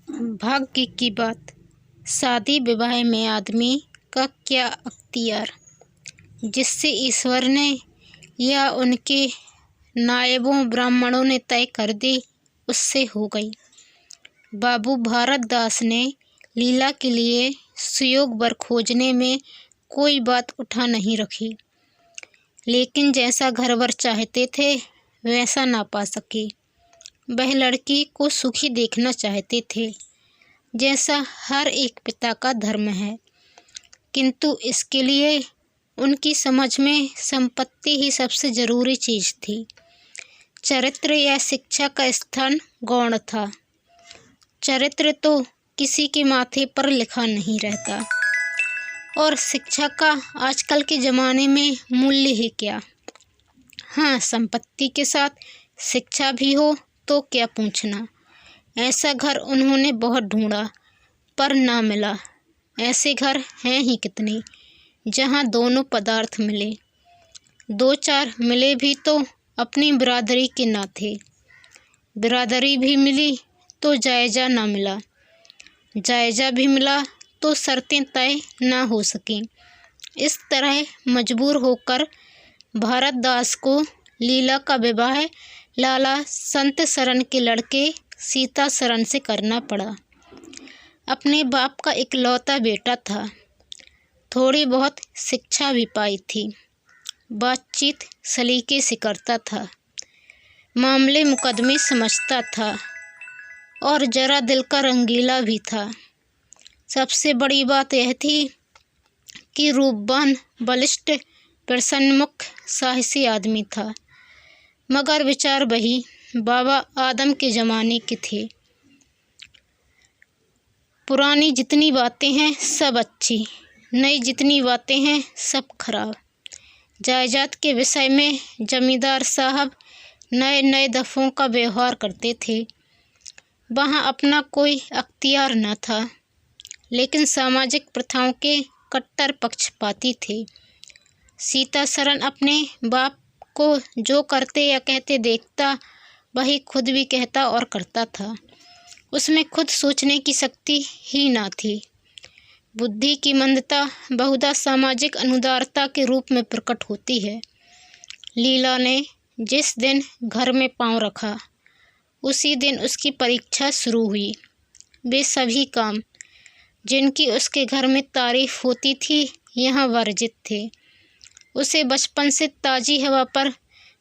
भाग्य की बात। शादी विवाह में आदमी का क्या अख्तियार, जिससे ईश्वर ने या उनके नायबों ब्राह्मणों ने तय कर दी, उससे हो गई। बाबू भारत दास ने लीला के लिए सुयोग वर खोजने में कोई बात उठा नहीं रखी, लेकिन जैसा घरवर चाहते थे वैसा ना पा सके। वह लड़की को सुखी देखना चाहते थे, जैसा हर एक पिता का धर्म है, किंतु इसके लिए उनकी समझ में संपत्ति ही सबसे जरूरी चीज थी। चरित्र या शिक्षा का स्थान गौण था। चरित्र तो किसी के माथे पर लिखा नहीं रहता, और शिक्षा का आजकल के ज़माने में मूल्य ही क्या। हाँ, संपत्ति के साथ शिक्षा भी हो तो क्या पूछना। ऐसा घर उन्होंने बहुत ढूंढा पर ना मिला। ऐसे घर हैं ही कितने जहाँ दोनों पदार्थ मिले। दो चार मिले भी तो अपनी बिरादरी के ना थे। बिरादरी भी मिली तो जायजा ना मिला। जायजा भी मिला तो शर्तें तय ना हो सकें। इस तरह मजबूर होकर भारत दास को लीला का विवाह लाला संत शरण के लड़के सीता शरण से करना पड़ा। अपने बाप का इकलौता बेटा था। थोड़ी बहुत शिक्षा भी पाई थी। बातचीत सलीके से करता था। मामले मुकदमे समझता था और जरा दिल का रंगीला भी था। सबसे बड़ी बात यह थी कि रूपवान, बलिष्ठ, प्रसन्नमुख, साहसी आदमी था। मगर विचार वही बाबा आदम के ज़माने के थे। पुरानी जितनी बातें हैं सब अच्छी, नई जितनी बातें हैं सब खराब। जायदाद के विषय में जमींदार साहब नए नए दफ़ों का व्यवहार करते थे। वहाँ अपना कोई अख्तियार न था, लेकिन सामाजिक प्रथाओं के कट्टर पक्षपाती थे। सीता शरण अपने बाप को जो करते या कहते देखता, वही खुद भी कहता और करता था। उसमें खुद सोचने की शक्ति ही ना थी। बुद्धि की मंदता बहुधा सामाजिक अनुदारता के रूप में प्रकट होती है। लीला ने जिस दिन घर में पांव रखा, उसी दिन उसकी परीक्षा शुरू हुई। वे सभी काम जिनकी उसके घर में तारीफ होती थी यहाँ वर्जित थे। उसे बचपन से ताज़ी हवा पर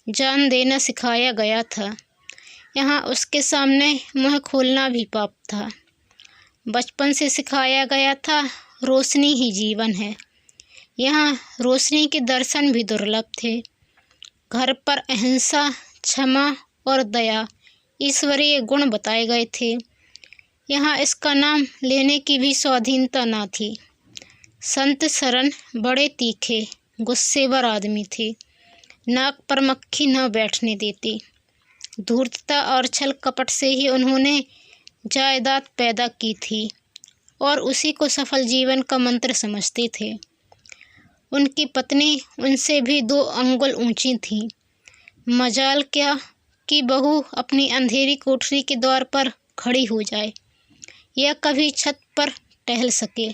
जान देना सिखाया गया था। यहाँ उसके सामने मुँह खोलना भी पाप था। बचपन से सिखाया गया था रोशनी ही जीवन है। यहाँ रोशनी के दर्शन भी दुर्लभ थे। घर पर अहिंसा, क्षमा और दया ईश्वरीय गुण बताए गए थे। यहाँ इसका नाम लेने की भी स्वाधीनता ना थी। संत शरण बड़े तीखे, गुस्सेवर आदमी थे। नाक पर मक्खी न बैठने देती। धूर्तता और छल कपट से ही उन्होंने जायदाद पैदा की थी और उसी को सफल जीवन का मंत्र समझते थे। उनकी पत्नी उनसे भी 2 अंगुल ऊंची थी। मजाल क्या कि बहू अपनी अंधेरी कोठरी के द्वार पर खड़ी हो जाए या कभी छत पर टहल सके।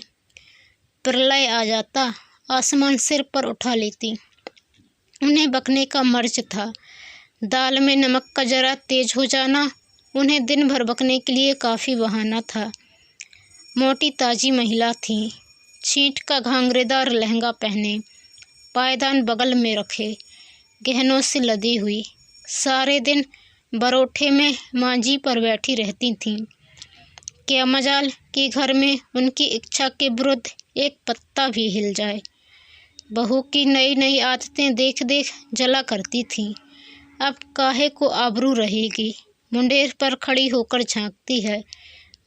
प्रलय आ जाता, आसमान सिर पर उठा लेती। उन्हें बकने का मर्ज था। दाल में नमक का जरा तेज हो जाना उन्हें दिन भर बकने के लिए काफ़ी बहाना था। मोटी ताजी महिला थी। छींट का घांगरेदार लहंगा पहने, पायदान बगल में रखे, गहनों से लदी हुई, सारे दिन बरोठे में मांझी पर बैठी रहती थीं। क्या मजाल कि घर में उनकी इच्छा के विरुद्ध एक पत्ता भी हिल जाए। बहू की नई नई आदतें देख देख जला करती थीं। अब काहे को आबरू रहेगी, मुंडेर पर खड़ी होकर झांकती है।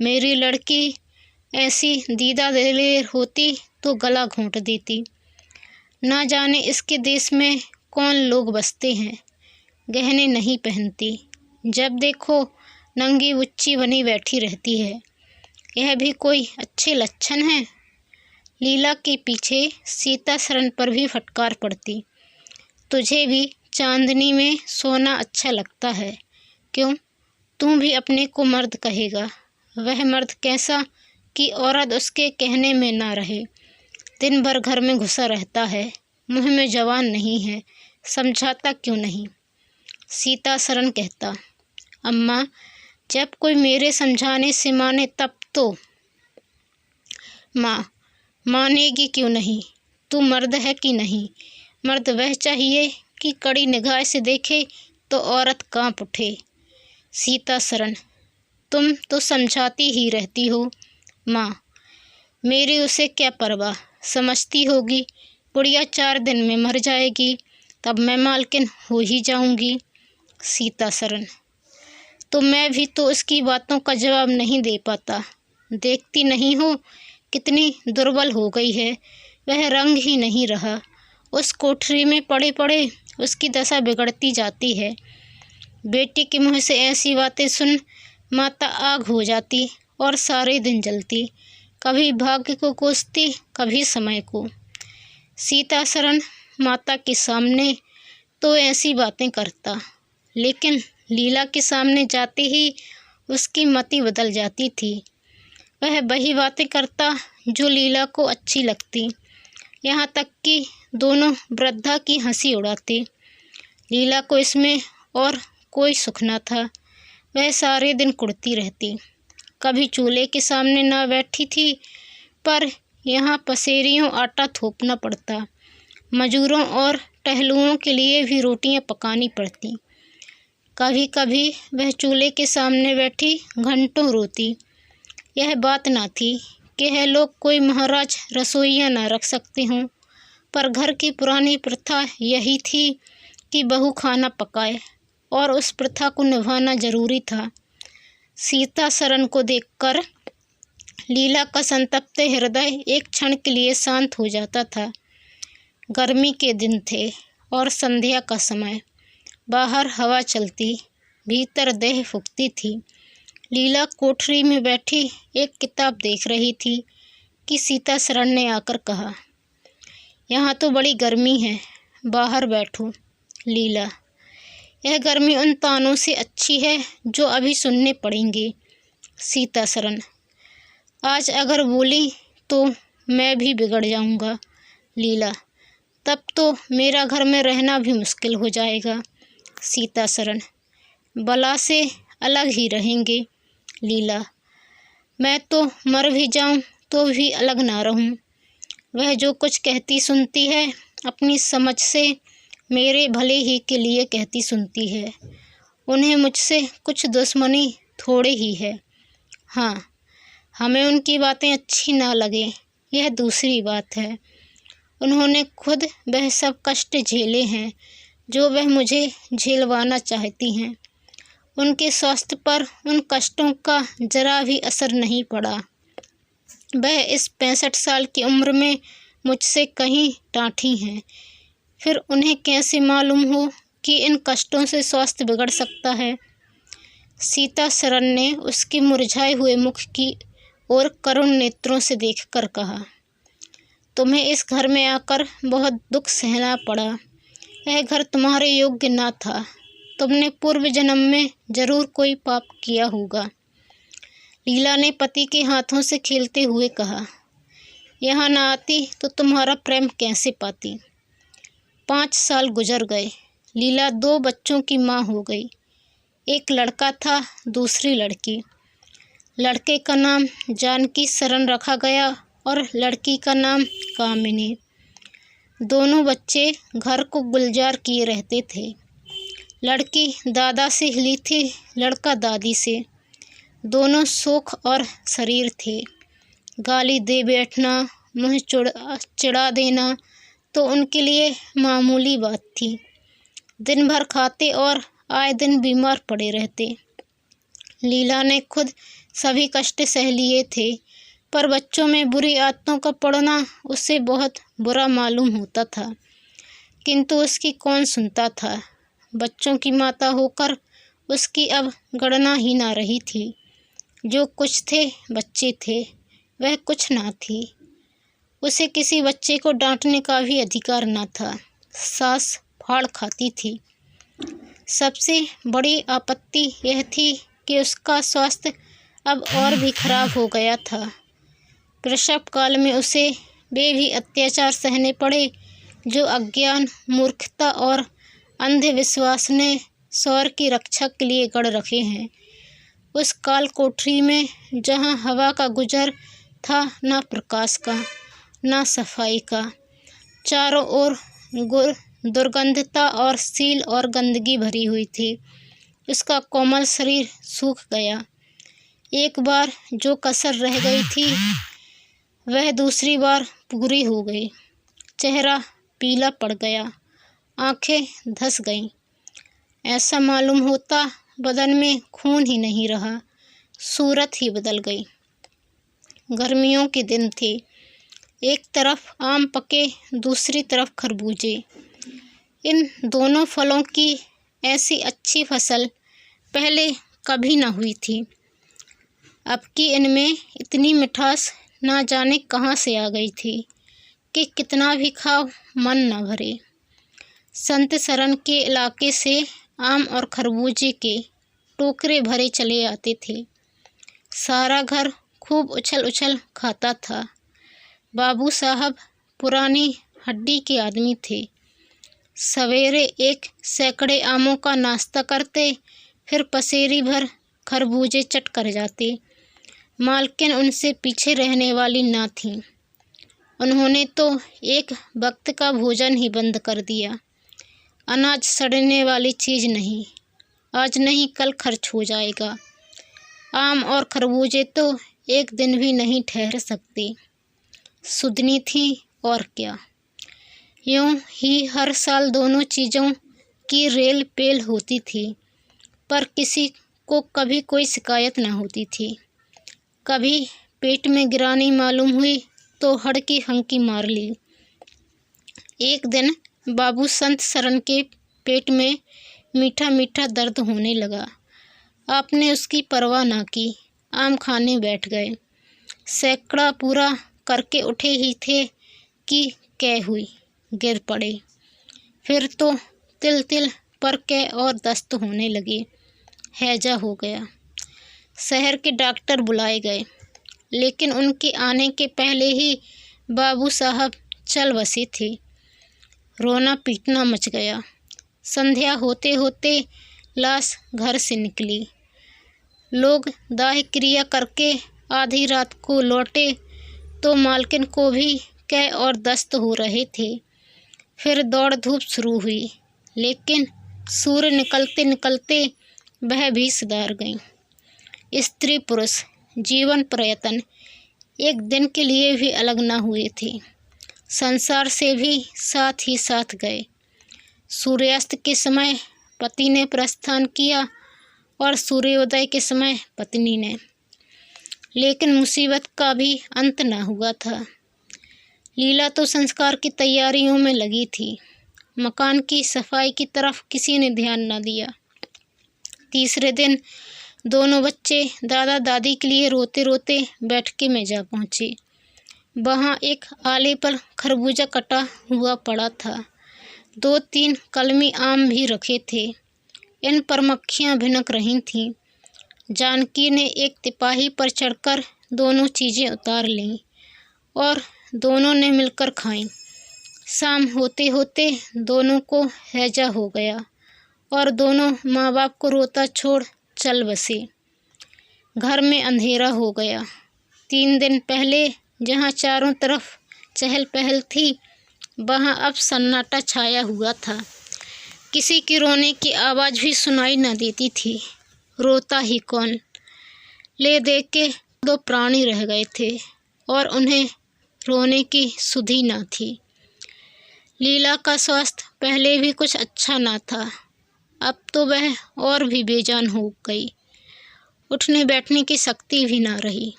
मेरी लड़की ऐसी दीदा दिलेर होती तो गला घोंट देती। ना जाने इसके देश में कौन लोग बसते हैं। गहने नहीं पहनती, जब देखो नंगी बुच्ची बनी बैठी रहती है। यह भी कोई अच्छे लक्षण हैं। लीला के पीछे सीता शरण पर भी फटकार पड़ती। तुझे भी चांदनी में सोना अच्छा लगता है, क्यों? तू भी अपने को मर्द कहेगा। वह मर्द कैसा कि औरत उसके कहने में ना रहे। दिन भर घर में घुसा रहता है, मुँह में जवान नहीं है, समझाता क्यों नहीं। सीता सरन कहता, अम्मा जब कोई मेरे समझाने से माने तब तो। माँ, मानेगी क्यों नहीं, तू मर्द है कि नहीं। मर्द वह चाहिए कि कड़ी निगाह से देखे तो औरत कांप उठे। सीता सरन, तुम तो समझाती ही रहती हो। माँ, मेरी उसे क्या परवाह, समझती होगी बुढ़िया 4 दिन में मर जाएगी, तब मैं मालकिन हो ही जाऊंगी। सीता सरन, तो मैं भी तो उसकी बातों का जवाब नहीं दे पाता। देखती नहीं हो कितनी दुर्बल हो गई है, वह रंग ही नहीं रहा। उस कोठरी में पड़े पड़े उसकी दशा बिगड़ती जाती है। बेटी के मुँह से ऐसी बातें सुन माता आग हो जाती और सारे दिन जलती, कभी भाग्य को कोसती, कभी समय को। सीता सरन माता के सामने तो ऐसी बातें करता, लेकिन लीला के सामने जाते ही उसकी मति बदल जाती थी। वह वही बातें करता जो लीला को अच्छी लगती, यहाँ तक कि दोनों वृद्धा की हंसी उड़ाती। लीला को इसमें और कोई सुख न था। वह सारे दिन कुढ़ती रहती, कभी चूल्हे के सामने ना बैठी थी, पर यहाँ पसेरियों आटा थोपना पड़ता, मजूरों और टहलुओं के लिए भी रोटियां पकानी पड़ती। कभी कभी वह चूल्हे के सामने बैठी घंटों रोती। यह बात ना थी कि यह लोग कोई महाराज रसोइयाँ ना रख सकते हों, पर घर की पुरानी प्रथा यही थी कि बहू खाना पकाए और उस प्रथा को निभाना जरूरी था। सीता सरन को देखकर लीला का संतप्त हृदय एक क्षण के लिए शांत हो जाता था। गर्मी के दिन थे और संध्या का समय। बाहर हवा चलती, भीतर देह फूकती थी। लीला कोठरी में बैठी एक किताब देख रही थी कि सीता सरन ने आकर कहा, यहाँ तो बड़ी गर्मी है, बाहर बैठो। लीला, यह गर्मी उन तानों से अच्छी है जो अभी सुनने पड़ेंगे। सीता सरन, आज अगर बोली तो मैं भी बिगड़ जाऊंगा। लीला, तब तो मेरा घर में रहना भी मुश्किल हो जाएगा। सीता सरन, बला से अलग ही रहेंगे। लीला, मैं तो मर भी जाऊं तो भी अलग ना रहूं। वह जो कुछ कहती सुनती है अपनी समझ से मेरे भले ही के लिए कहती सुनती है। उन्हें मुझसे कुछ दुश्मनी थोड़ी ही है। हाँ, हमें उनकी बातें अच्छी ना लगे, यह दूसरी बात है। उन्होंने खुद वह सब कष्ट झेले हैं जो वह मुझे झेलवाना चाहती हैं। उनके स्वास्थ्य पर उन कष्टों का जरा भी असर नहीं पड़ा। वह इस 65 साल की उम्र में मुझसे कहीं डांठी हैं, फिर उन्हें कैसे मालूम हो कि इन कष्टों से स्वास्थ्य बिगड़ सकता है। सीता सरन ने उसके मुरझाए हुए मुख की ओर करुण नेत्रों से देखकर कहा, तुम्हें इस घर में आकर बहुत दुख सहना पड़ा। यह घर तुम्हारे योग्य न था। तुमने पूर्व जन्म में जरूर कोई पाप किया होगा। लीला ने पति के हाथों से खेलते हुए कहा, यहाँ न आती तो तुम्हारा प्रेम कैसे पाती। 5 साल गुजर गए। लीला 2 बच्चों की माँ हो गई। एक लड़का था, दूसरी लड़की। लड़के का नाम जानकी सरन रखा गया और लड़की का नाम कामिनी। दोनों बच्चे घर को गुलजार किए रहते थे। लड़की दादा से हिली थी, लड़का दादी से। दोनों शोख और शरीर थे। गाली दे बैठना, मुँह चिढ़ा देना तो उनके लिए मामूली बात थी। दिन भर खाते और आए दिन बीमार पड़े रहते। लीला ने खुद सभी कष्ट सह लिए थे, पर बच्चों में बुरी आदतों का पड़ना उसे बहुत बुरा मालूम होता था, किंतु उसकी कौन सुनता था। बच्चों की माता होकर उसकी अब गणना ही ना रही थी। जो कुछ थे बच्चे थे, वह कुछ ना थी। उसे किसी बच्चे को डांटने का भी अधिकार न था। सास फाड़ खाती थी। सबसे बड़ी आपत्ति यह थी कि उसका स्वास्थ्य अब और भी खराब हो गया था। प्रसव काल में उसे वे भी अत्याचार सहने पड़े जो अज्ञान, मूर्खता और अंधविश्वास ने स्वर की रक्षा के लिए गढ़ रखे हैं। उस काल कोठरी में जहाँ हवा का गुजर था, न प्रकाश का, न सफाई का, चारों ओर दुर्गंधता और सील और गंदगी भरी हुई थी। उसका कोमल शरीर सूख गया। एक बार जो कसर रह गई थी वह दूसरी बार पूरी हो गई। चेहरा पीला पड़ गया, आंखें धंस गईं। ऐसा मालूम होता बदन में खून ही नहीं रहा, सूरत ही बदल गई। गर्मियों के दिन थे। एक तरफ आम पके, दूसरी तरफ खरबूजे। इन दोनों फलों की ऐसी अच्छी फसल पहले कभी न हुई थी। अब की इनमें इतनी मिठास ना जाने कहाँ से आ गई थी कि कितना भी खाओ मन न भरे। संत सरन के इलाके से आम और खरबूजे के टोकरे भरे चले आते थे। सारा घर खूब उछल उछल खाता था। बाबू साहब पुरानी हड्डी के आदमी थे। सवेरे एक सैकड़े आमों का नाश्ता करते, फिर पसेरी भर खरबूजे चट कर जाते। मालकिन उनसे पीछे रहने वाली ना थीं। उन्होंने तो एक वक्त का भोजन ही बंद कर दिया। अनाज सड़ने वाली चीज़ नहीं, आज नहीं कल खर्च हो जाएगा। आम और खरबूजे तो एक दिन भी नहीं ठहर सकते। सुधनी थी और क्या। यूँ ही हर साल दोनों चीज़ों की रेल पेल होती थी, पर किसी को कभी कोई शिकायत न होती थी। कभी पेट में गिरानी मालूम हुई तो हड़की हंकी मार ली। एक दिन बाबू संत सरन के पेट में मीठा मीठा दर्द होने लगा। आपने उसकी परवाह ना की, आम खाने बैठ गए। सैकड़ा पूरा करके उठे ही थे कि कै हुई, गिर पड़े। फिर तो तिल तिल पर कै और दस्त होने लगे। हैजा हो गया। शहर के डॉक्टर बुलाए गए, लेकिन उनके आने के पहले ही बाबू साहब चल बसे थे। रोना पीटना मच गया। संध्या होते होते लाश घर से निकली। लोग दाह क्रिया करके आधी रात को लौटे तो मालकिन को भी कै और दस्त हो रहे थे। फिर दौड़ धूप शुरू हुई, लेकिन सूर्य निकलते निकलते वह भी सुधार गई। स्त्री पुरुष जीवन प्रयत्न एक दिन के लिए भी अलग न हुए थे। संसार से भी साथ ही साथ गए। सूर्यास्त के समय पति ने प्रस्थान किया और सूर्योदय के समय पत्नी ने। लेकिन मुसीबत का भी अंत न हुआ था। लीला तो संस्कार की तैयारियों में लगी थी। मकान की सफाई की तरफ किसी ने ध्यान न दिया। तीसरे दिन दोनों बच्चे दादा दादी के लिए रोते रोते बैठके में जा पहुँचे। वहाँ एक आले पर खरबूजा कटा हुआ पड़ा था। 2-3 कलमी आम भी रखे थे। इन पर मक्खियाँ भिनक रही थीं। जानकी ने एक तिपाही पर चढ़कर दोनों चीज़ें उतार लीं और दोनों ने मिलकर खाईं। शाम होते होते दोनों को हैजा हो गया और दोनों माँ बाप को रोता छोड़ चल बसे। घर में अंधेरा हो गया। 3 दिन पहले जहाँ चारों तरफ चहल पहल थी, वहाँ अब सन्नाटा छाया हुआ था। किसी की रोने की आवाज़ भी सुनाई न देती थी। रोता ही कौन। ले दे के 2 प्राणी रह गए थे और उन्हें रोने की सुधि न थी। लीला का स्वास्थ्य पहले भी कुछ अच्छा न था, अब तो वह और भी बेजान हो गई। उठने बैठने की शक्ति भी ना रही।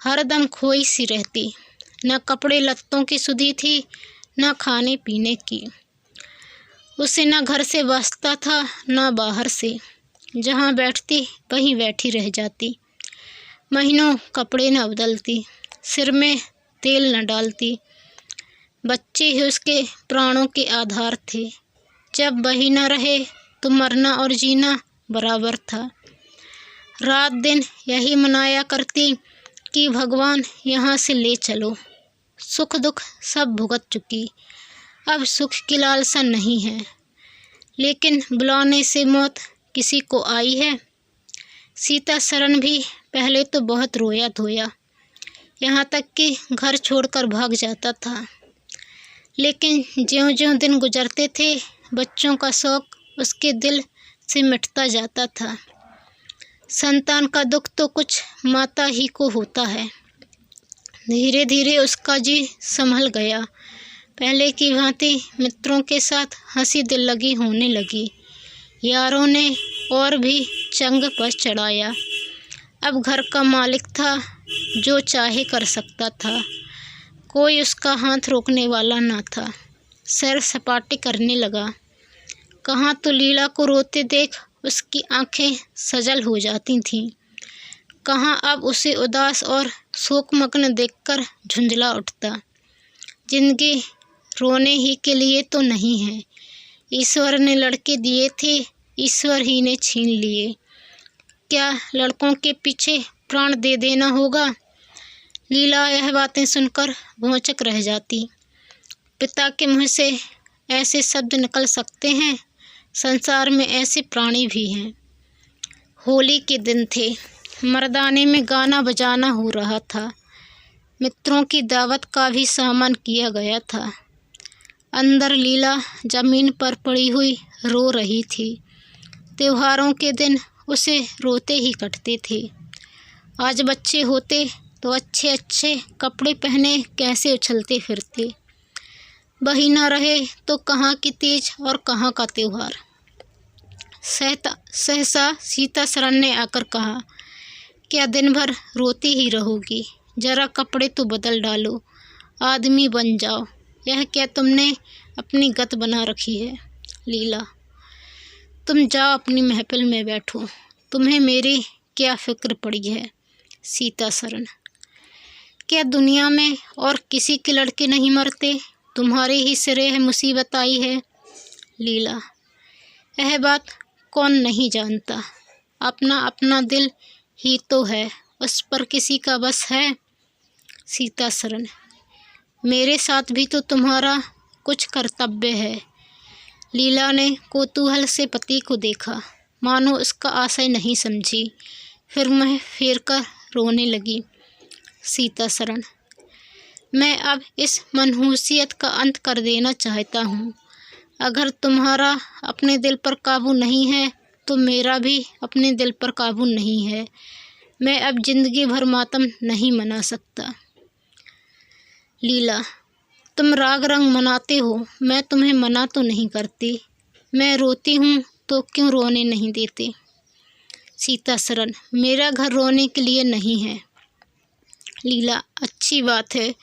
हरदम खोई सी रहती। न कपड़े लत्तों की सुधि थी, न खाने पीने की। उसे न घर से वास्ता था, न बाहर से। जहाँ बैठती वहीं बैठी रह जाती। महीनों कपड़े न बदलती, सिर में तेल न डालती। बच्चे ही उसके प्राणों के आधार थे। जब वही न रहे तो मरना और जीना बराबर था। रात दिन यही मनाया करती कि भगवान यहाँ से ले चलो। सुख दुख सब भुगत चुकी, अब सुख की लालसा नहीं है। लेकिन बुलाने से मौत किसी को आई है। सीता सरन भी पहले तो बहुत रोया धोया, यहाँ तक कि घर छोड़कर भाग जाता था। लेकिन ज्यों-ज्यों दिन गुजरते थे, बच्चों का शौक उसके दिल से मिटता जाता था। संतान का दुख तो कुछ माता ही को होता है। धीरे धीरे उसका जी संभल गया। पहले की भांति मित्रों के साथ हंसी दिल लगी होने लगी। यारों ने और भी चंग पर चढ़ाया। अब घर का मालिक था, जो चाहे कर सकता था। कोई उसका हाथ रोकने वाला ना था। सैर सपाटे करने लगा। कहाँ तो लीला को रोते देख उसकी आंखें सजल हो जाती थीं, कहाँ अब उसे उदास और शोकमग्न देखकर झुंझला उठता। जिंदगी रोने ही के लिए तो नहीं है। ईश्वर ने लड़के दिए थे, ईश्वर ही ने छीन लिए। क्या लड़कों के पीछे प्राण दे देना होगा? लीला यह बातें सुनकर भौंचक रह जाती। पिता के मुँह से ऐसे शब्द निकल सकते हैं? संसार में ऐसे प्राणी भी हैं। होली के दिन थे। मर्दाने में गाना बजाना हो रहा था। मित्रों की दावत का भी सामान किया गया था। अंदर लीला जमीन पर पड़ी हुई रो रही थी। त्योहारों के दिन उसे रोते ही कटते थे। आज बच्चे होते तो अच्छे अच्छे कपड़े पहने कैसे उछलते फिरते। वही न रहे तो कहाँ की तीज और कहाँ का त्योहार। सहसा सीता सरन ने आकर कहा, क्या दिन भर रोती ही रहोगी? जरा कपड़े तो बदल डालो, आदमी बन जाओ। यह क्या तुमने अपनी गत बना रखी है? लीला, तुम जाओ अपनी महफिल में बैठो, तुम्हें मेरी क्या फिक्र पड़ी है? सीता सरन, क्या दुनिया में और किसी के लड़के नहीं मरते? तुम्हारे ही सिरे है मुसीबत आई है। लीला, यह बात कौन नहीं जानता। अपना अपना दिल ही तो है, उस पर किसी का बस है। सीता सरन, मेरे साथ भी तो तुम्हारा कुछ कर्तव्य है। लीला ने कौतूहल से पति को देखा, मानो उसका आशय नहीं समझी। फिर मुँह फेर कर रोने लगी। सीता सरन, मैं अब इस मनहूसियत का अंत कर देना चाहता हूँ। अगर तुम्हारा अपने दिल पर काबू नहीं है तो मेरा भी अपने दिल पर काबू नहीं है। मैं अब जिंदगी भर मातम नहीं मना सकता। लीला, तुम राग रंग मनाते हो, मैं तुम्हें मना तो नहीं करती। मैं रोती हूँ तो क्यों रोने नहीं देते? सीता सरन, मेरा घर रोने के लिए नहीं है। लीला, अच्छी बात है,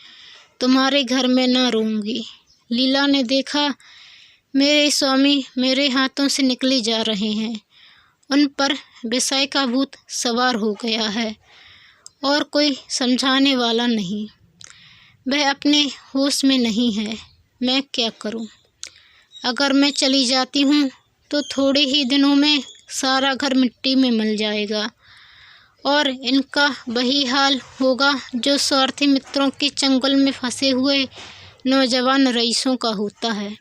तुम्हारे घर में न रोऊंगी। लीला ने देखा मेरे स्वामी मेरे हाथों से निकले जा रहे हैं। उन पर विषय का भूत सवार हो गया है और कोई समझाने वाला नहीं। वह अपने होश में नहीं है। मैं क्या करूं? अगर मैं चली जाती हूं तो थोड़े ही दिनों में सारा घर मिट्टी में मिल जाएगा और इनका वही हाल होगा जो स्वार्थी मित्रों के चंगुल में फंसे हुए नौजवान रईसों का होता है।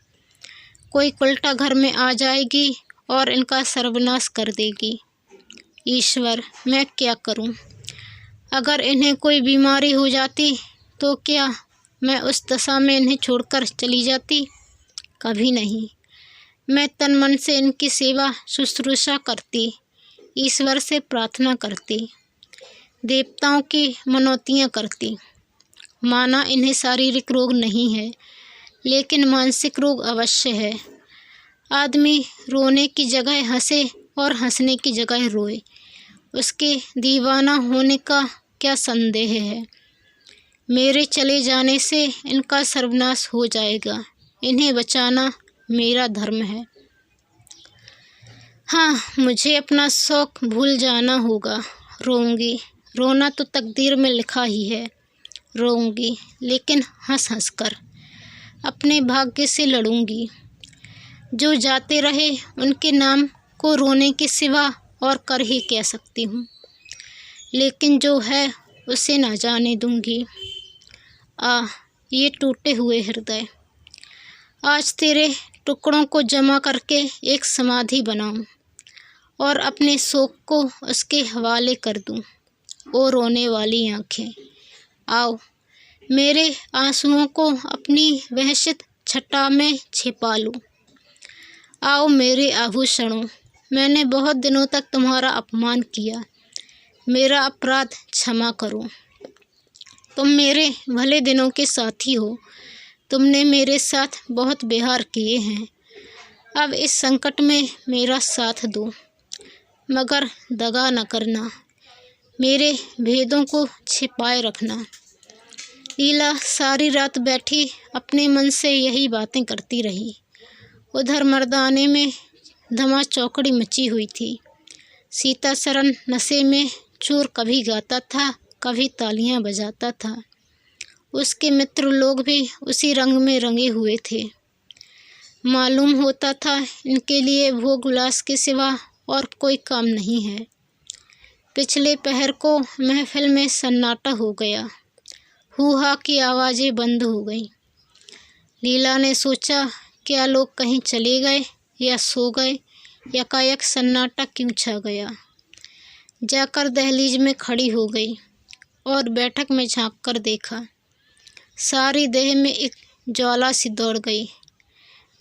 कोई उल्टा घर में आ जाएगी और इनका सर्वनाश कर देगी। ईश्वर, मैं क्या करूं? अगर इन्हें कोई बीमारी हो जाती तो क्या मैं उस दशा में इन्हें छोड़कर चली जाती? कभी नहीं। मैं तन मन से इनकी सेवा शुश्रूषा करती, ईश्वर से प्रार्थना करती, देवताओं की मनौतियाँ करती। माना इन्हें शारीरिक रोग नहीं है, लेकिन मानसिक रोग अवश्य है। आदमी रोने की जगह हंसे और हंसने की जगह रोए, उसके दीवाना होने का क्या संदेह है? मेरे चले जाने से इनका सर्वनाश हो जाएगा। इन्हें बचाना मेरा धर्म है। हाँ, मुझे अपना शौक भूल जाना होगा। रोऊंगी, रोना तो तकदीर में लिखा ही है। रोऊंगी, लेकिन हंस हंस कर। अपने भाग्य से लड़ूंगी। जो जाते रहे उनके नाम को रोने के सिवा और कर ही क्या सकती हूँ। लेकिन जो है उसे ना जाने दूंगी। ये टूटे हुए हृदय, आज तेरे टुकड़ों को जमा करके एक समाधि बनाऊं और अपने शोक को उसके हवाले कर दूं। ओ रोने वाली आंखें, आओ मेरे आंसुओं को अपनी वहशत छटा में छिपा लूं। आओ मेरे आभूषणों, मैंने बहुत दिनों तक तुम्हारा अपमान किया, मेरा अपराध क्षमा करो। तुम मेरे भले दिनों के साथी हो, तुमने मेरे साथ बहुत व्यवहार किए हैं। अब इस संकट में मेरा साथ दो, मगर दगा न करना, मेरे भेदों को छिपाए रखना। लीला सारी रात बैठी अपने मन से यही बातें करती रही। उधर मर्दाने में धमा चौकड़ी मची हुई थी। सीतासरन नशे में चूर कभी गाता था, कभी तालियां बजाता था। उसके मित्र लोग भी उसी रंग में रंगे हुए थे। मालूम होता था इनके लिए भोग विलास के सिवा और कोई काम नहीं है। पिछले पहर को महफिल में सन्नाटा हो गया। हूहा की आवाज़ें बंद हो गईं। लीला ने सोचा, क्या लोग कहीं चले गए या सो गए? यकायक सन्नाटा क्यों छा गया? जाकर दहलीज में खड़ी हो गई और बैठक में झांक कर देखा। सारी देह में एक ज्वाला सी दौड़ गई।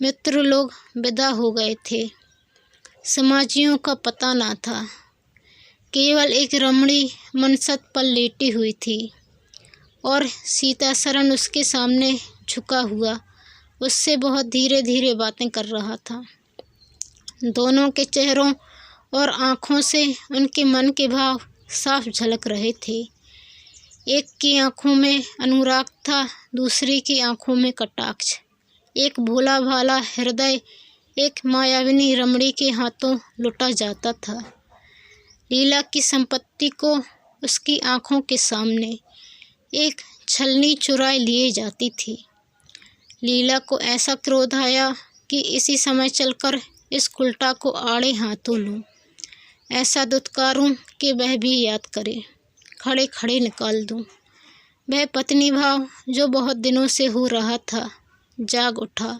मित्र लोग विदा हो गए थे, समाजियों का पता ना था। केवल एक रमणी मनसत पर लेटी हुई थी और सीतासरन उसके सामने झुका हुआ उससे बहुत धीरे धीरे बातें कर रहा था। दोनों के चेहरों और आँखों से उनके मन के भाव साफ झलक रहे थे। एक की आँखों में अनुराग था, दूसरी की आँखों में कटाक्ष। एक भोला भाला हृदय एक मायाविनी रमणी के हाथों लुटा जाता था। लीला की संपत्ति को उसकी आँखों के सामने एक छलनी चुराए लिए जाती थी। लीला को ऐसा क्रोध आया कि इसी समय चलकर इस उल्टा को आड़े हाथों लूं, ऐसा दुत्कारूं कि वह भी याद करे, खड़े खड़े निकाल दूं। वह पत्नी भाव जो बहुत दिनों से हो रहा था जाग उठा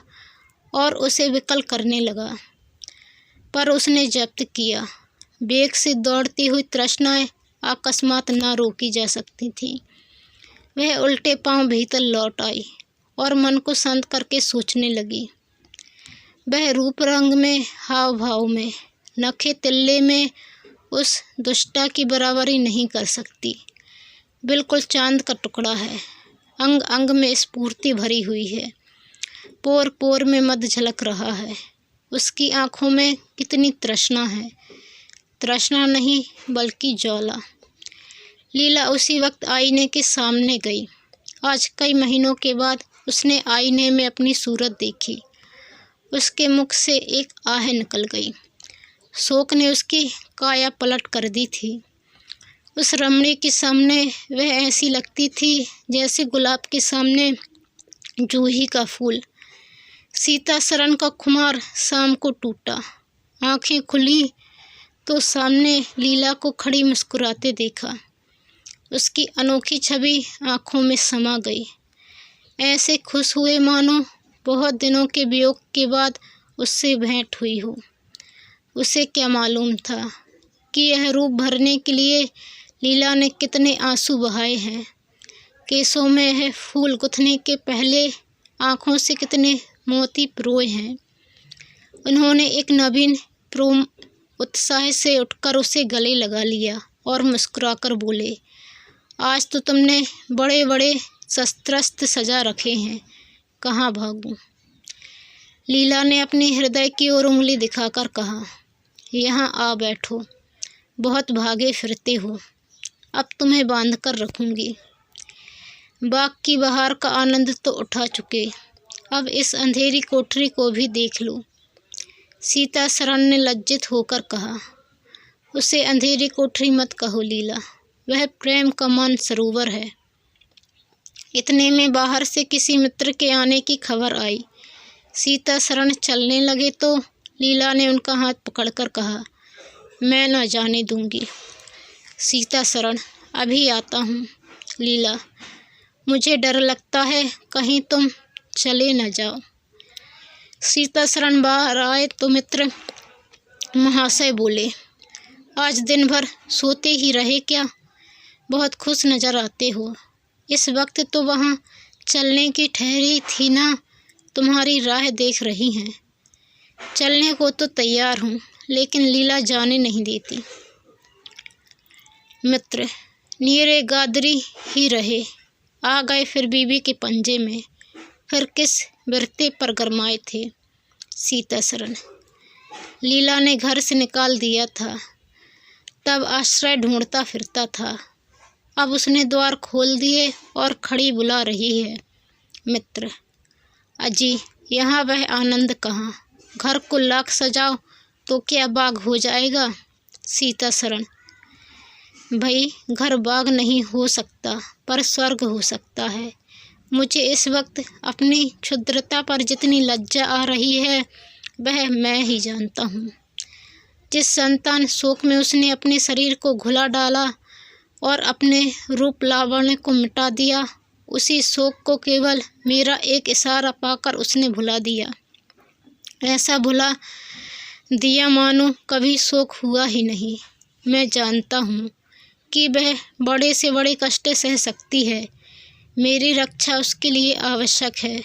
और उसे विकल करने लगा, पर उसने जब्त किया। वेग से दौड़ती हुई तृष्णाएं अकस्मात न रोकी जा सकती थीं। वह उल्टे पांव भीतर लौट आई और मन को शांत करके सोचने लगी। वह रूप रंग में, हाव भाव में, नखे तिल्ले में उस दुष्टा की बराबरी नहीं कर सकती। बिल्कुल चांद का टुकड़ा है। अंग अंग में स्फूर्ति भरी हुई है, पोर पोर में मद झलक रहा है। उसकी आँखों में कितनी तृष्णा है, तृष्णा नहीं बल्कि ज्वाला। लीला उसी वक्त आईने के सामने गई। आज कई महीनों के बाद उसने आईने में अपनी सूरत देखी। उसके मुख से एक आह निकल गई। शोक ने उसकी काया पलट कर दी थी। उस रमणी के सामने वह ऐसी लगती थी जैसे गुलाब के सामने जूही का फूल। सीतासरन का खुमार शाम को टूटा। आंखें खुली तो सामने लीला को खड़ी मुस्कुराते देखा। उसकी अनोखी छवि आंखों में समा गई। ऐसे खुश हुए मानो बहुत दिनों के वियोग के बाद उससे भेंट हुई हो। उसे क्या मालूम था कि यह रूप भरने के लिए लीला ने कितने आंसू बहाए हैं। केसों में यह फूल गुथने के पहले आँखों से कितने मोती पिरोए हैं। उन्होंने एक नवीन प्रोम उत्साह से उठकर उसे गले लगा लिया और मुस्कुराकर बोले, आज तो तुमने बड़े बड़े शस्त्रास्त्र सजा रखे हैं, कहाँ भागूं? लीला ने अपने हृदय की ओर उंगली दिखाकर कहा, यहाँ आ बैठो, बहुत भागे फिरते हो, अब तुम्हें बांध कर रखूँगी। बाग की बहार का आनंद तो उठा चुके, अब इस अंधेरी कोठरी को भी देख लो। सीतासरन ने लज्जित होकर कहा, उसे अंधेरी कोठरी मत कहो लीला, वह प्रेम का मान सरोवर है। इतने में बाहर से किसी मित्र के आने की खबर आई। सीतासरन चलने लगे तो लीला ने उनका हाथ पकड़कर कहा, मैं न जाने दूंगी। सीता शरण, अभी आता हूँ। लीला, मुझे डर लगता है कहीं तुम चले न जाओ। सीता शरण बाहर आए तो मित्र महाशय बोले, आज दिन भर सोते ही रहे क्या? बहुत खुश नजर आते हो। इस वक्त तो वहाँ चलने की ठहरी थी ना, तुम्हारी राह देख रही हैं। चलने को तो तैयार हूँ, लेकिन लीला जाने नहीं देती। मित्र, नीरे गादरी ही रहे, आ गए फिर बीवी के पंजे में, फिर किस बिरते पर गरमाए थे। सीता शरण, लीला ने घर से निकाल दिया था, तब आश्रय ढूंढता फिरता था। अब उसने द्वार खोल दिए और खड़ी बुला रही है। मित्र, अजी यहाँ वह आनंद कहाँ? घर को लाख सजाओ तो क्या बाग हो जाएगा? सीता शरण, भाई घर बाग नहीं हो सकता, पर स्वर्ग हो सकता है। मुझे इस वक्त अपनी क्षुद्रता पर जितनी लज्जा आ रही है वह मैं ही जानता हूँ। जिस संतान शोक में उसने अपने शरीर को घुला डाला और अपने रूप लावण्य को मिटा दिया, उसी शोक को केवल मेरा एक इशारा पाकर उसने भुला दिया। ऐसा भुला दिया मानो कभी शोक हुआ ही नहीं। मैं जानता हूँ कि वह बड़े से बड़े कष्ट सह सकती है। मेरी रक्षा उसके लिए आवश्यक है।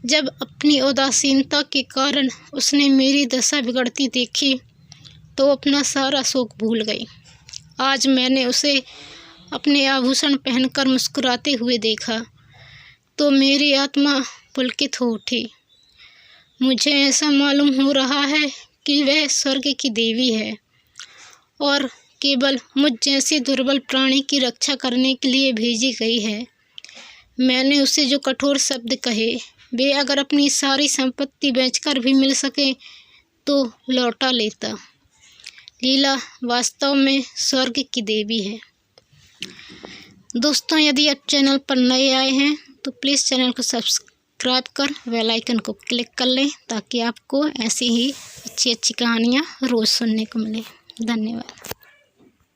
जब अपनी उदासीनता के कारण उसने मेरी दशा बिगड़ती देखी तो अपना सारा शोक भूल गई। आज मैंने उसे अपने आभूषण पहनकर मुस्कुराते हुए देखा तो मेरी आत्मा पुलकित हो उठी। मुझे ऐसा मालूम हो रहा है कि वह स्वर्ग की देवी है और केवल मुझ जैसे दुर्बल प्राणी की रक्षा करने के लिए भेजी गई है। मैंने उसे जो कठोर शब्द कहे वे अगर अपनी सारी संपत्ति बेचकर भी मिल सके तो लौटा लेता। लीला वास्तव में स्वर्ग की देवी है। दोस्तों, यदि आप चैनल पर नए आए हैं तो प्लीज़ चैनल को सब्सक्राइब कर बेल आइकन को क्लिक कर लें ताकि आपको ऐसी ही अच्छी अच्छी कहानियाँ रोज़ सुनने को मिले। धन्यवाद।